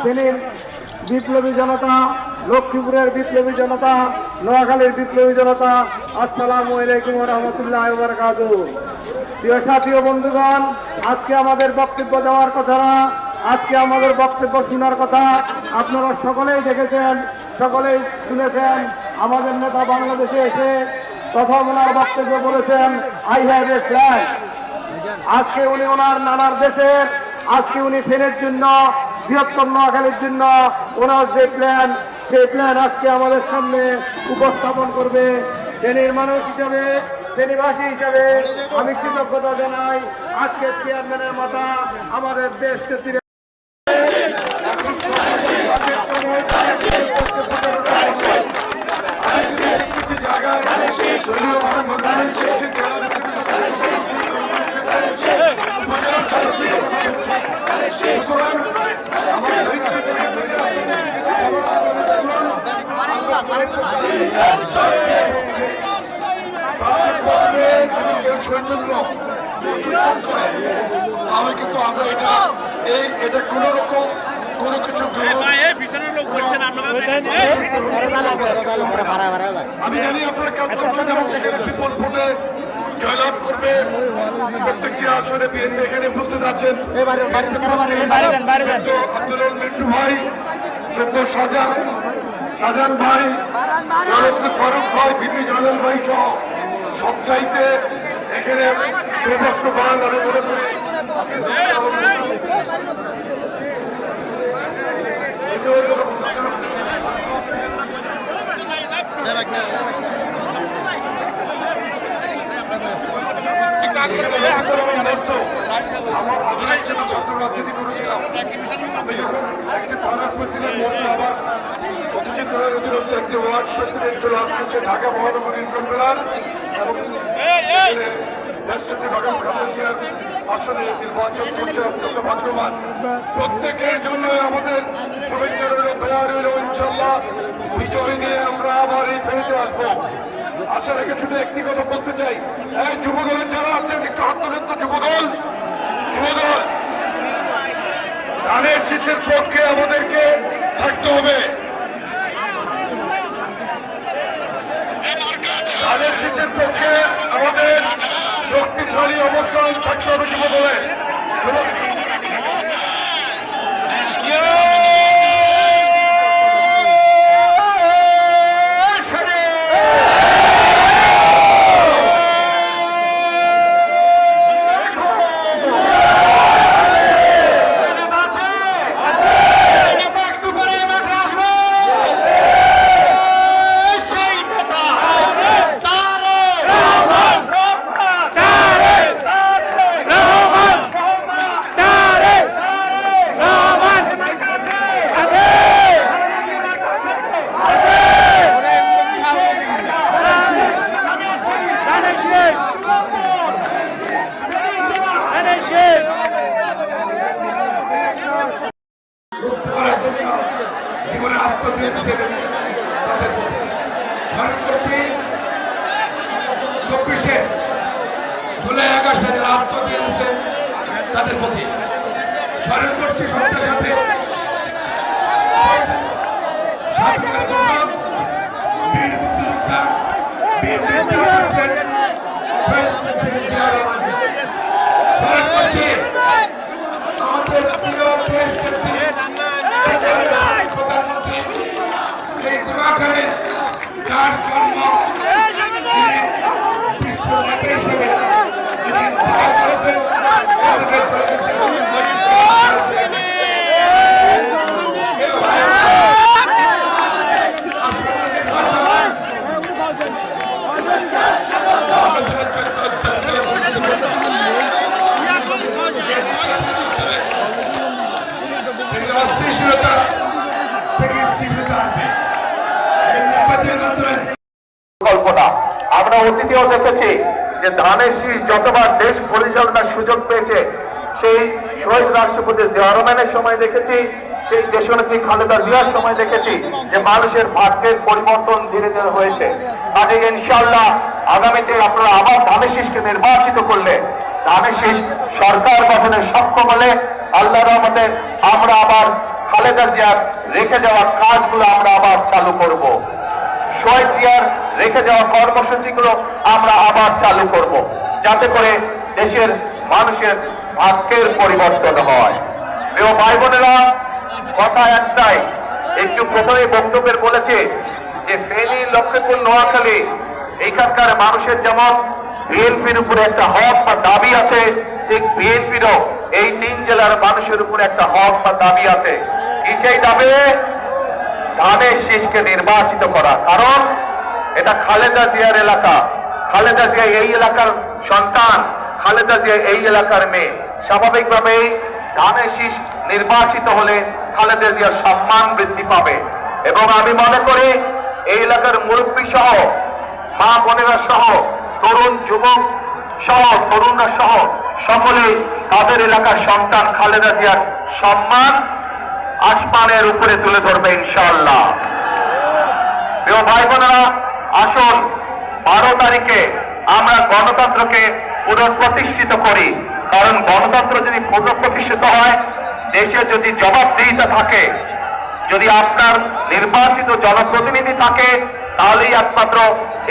ফেনীর বিপ্লবী জনতা, লক্ষ্মীপুরের বিপ্লবী জনতা, নোয়াখালীর বিপ্লবী জনতা, আসসালামু আলাইকুম ওয়া রাহমাতুল্লাহি ওয়া বারাকাতুহু। প্রিয় সাথী ও বন্ধুগণ, আজকে আমাদের বক্তব্য দেওয়ার কথা না, আজকে আমাদের বক্তব্য শোনার কথা। আপনারা সকলেই দেখেছেন, সকলেই শুনেছেন, আমাদের নেতা বাংলাদেশে এসে প্রথম ওনার বক্তব্য বলেছেন, আই হ্যাভ এ ফ্ল্যাগ। আজকে উনি ওনার নানার দেশের, আজকে উনি ফেনীর জন্য, বৃহত্তর নোয়াখালীর জন্য ওনার যে প্ল্যান, সেই প্ল্যান আজকে আমাদের সামনে উপস্থাপন করবে। ফেনীর মানুষ হিসাবে, ফেনীবাসী হিসাবে আমি কৃতজ্ঞতা জানাই আজকে চেয়ারম্যানের মাথা আমাদের দেশকে তাহলে কিন্তু আমরা এটা কোন রকম কোনো কিছু আমি জানি আপনারা কাজ করছেন এবং এখানে বিপুল ভোটে জয়লাভ করবে। প্রত্যেকটি আসনে বিএনপি এখানে উপস্থিত আছেন। আব্দুল মিন্টু ভাই, শাহজাহান ভাই, ফারুক ভাই, বিপি জালাল ভাই সহ সবচাইতে এখানে সৌভাগ্য বান আমি মনে করি আমরা হিসেবে ছাত্র রাজনীতি করেছিলাম। আমি যখন একটি থানা প্রেসিডেন্ট বলবো, আবার অতিথি থানার অধীনস্থ একটি ওয়ার্ড প্রেসিডেন্ট চলে আসছে, সে ঢাকা মহানগরীর কনভেনার এবং দেশটি বাগান খালেদার আসনে নির্বাচন করছে। অত্যন্ত ভাগ্যবান। প্রত্যেকের জন্য আমাদের শুভেচ্ছা রইল, দোয়া রইল। ইনশাল্লাহ বিজয় নিয়ে আমরা আবার এই ফেরিতে আসবো। আশা রেখে শুধু একটি কথা বলতে চাই, এই যুবদলের যারা আছেন একটু হাত তোলেন তো। যুবদল ধানের শীষের পক্ষে আমাদেরকে থাকতে হবে। ধানের শীষের পক্ষে আমাদের শক্তিশালী অবস্থান থাকতে হবে যুবদলের। জীবনে আত্মদিয়ে তাদের স্মরণ করছি 24শে জুলাই আগস্টে যারা আত্মদিয়ে দিয়েছেন তাদের প্রতি স্মরণ করছি। সত্যের সাথে বীর মুক্তিযোদ্ধা স্মরণ করছি আমাদের প্রিয় দেশ প্রধানমন্ত্রী এই নোয়াখালীর যার জন্ম বিশ্ব নেতা হিসেবে অস্থিরতা থেকে স্থিরতা আনবে। গল্পটা আমরা অতীতেও দেখেছি যে ধানের শীষ যতবার দেশ পরিচালনার সুযোগ পেয়েছে, সেই শহীদ রাষ্ট্রপতি জিয়া রহমানের সময় দেখেছি, সেই দেশনেত্রী খালেদা জিয়ার সময় দেখেছি যে মানুষের ভাগ্যের পরিবর্তন ধীরে ধীরে হয়েছে। কাজে ইনশাআল্লাহ আগামীতে আপনারা আবার ধানের শীষকে নির্বাচিত করলে, ধানের শীষ সরকার গঠনে সক্ষম হলে আল্লাহর রহমতে আমরা আবার খালেদা জিয়ার রেখে যাওয়া কাজগুলো আমরা আবার চালু করব। শহীদ জিয়ার রেখে যাওয়া কর্মসূচিগুলো আমরা আবার চালু করব, যাতে করে দেশের মানুষের ভাগ্যের পরিবর্তন হয়। প্রিয় ভাই বোনেরা, কথা একটাই, একটু প্রথমে বক্তব্যের বলেছে যে ফেনী, লক্ষ্মীপুর, নোয়াখালী এইখানকার মানুষের যেমন বিএনপির উপরে একটা হক বা দাবি আছে, ঠিক বিএনপিরও এই 3 জেলার মানুষের উপরে একটা হক বা দাবি আছে। কি সেই দাবি? ধানের শীষকে নির্বাচিত করা। কারণ এটা খালেদা জিয়ার এলাকা, খালেদা জিয়া এই এলাকার সন্তান, খালেদা জিয়া এই এলাকার মেয়ে। স্বাভাবিকভাবেই ধানের শীষ নির্বাচিত হলে খালেদা জিয়ার সম্মান বৃদ্ধি পাবে। এবং আমি মনে করি এই এলাকার মুরব্বী সহ, মা বোনেরা সহ, তরুণ যুবক সহ, তরুণরা সহ সকলে তাদের এলাকার সন্তান খালেদা জিয়ার সম্মান আসমানের উপরে তুলে ধরবে ইনশাআল্লাহ। প্রিয় ভাই বোনেরা, আসুন 12 তারিখে আমরা গণতন্ত্রকে পুনঃপ্রতিষ্ঠিত করি। কারণ গণতন্ত্র যদি পুনঃপ্রতিষ্ঠিত হয়, দেশে যদি জবাবদিহিতা থাকে, যদি আপনার নির্বাচিত জনপ্রতিনিধি থাকে, তাহলেই একমাত্র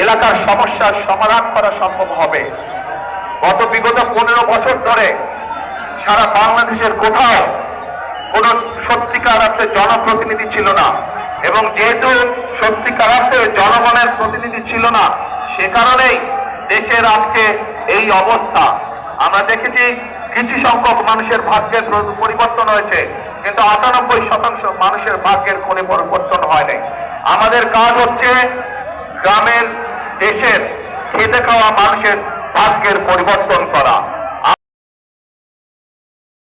এলাকার সমস্যার সমাধান করা সম্ভব হবে। বিগত 15 বছর ধরে সারা বাংলাদেশের কোথাও কোন সত্যিকার অর্থে জনপ্রতিনিধি ছিল না, এবং যেহেতু সত্যিকার অর্থে জনগণের প্রতিনিধি ছিল না, সে কারণেই দেশের আজকে এই অবস্থা। আমরা দেখেছি কিছু সংখ্যক মানুষের ভাগ্যের পরিবর্তন হয়েছে, কিন্তু 98% মানুষের ভাগ্যের কোনো পরিবর্তন হয় নাই। আমাদের কাজ হচ্ছে গ্রামের, দেশের, খেটে খাওয়া মানুষের ভাগ্যের পরিবর্তন করা।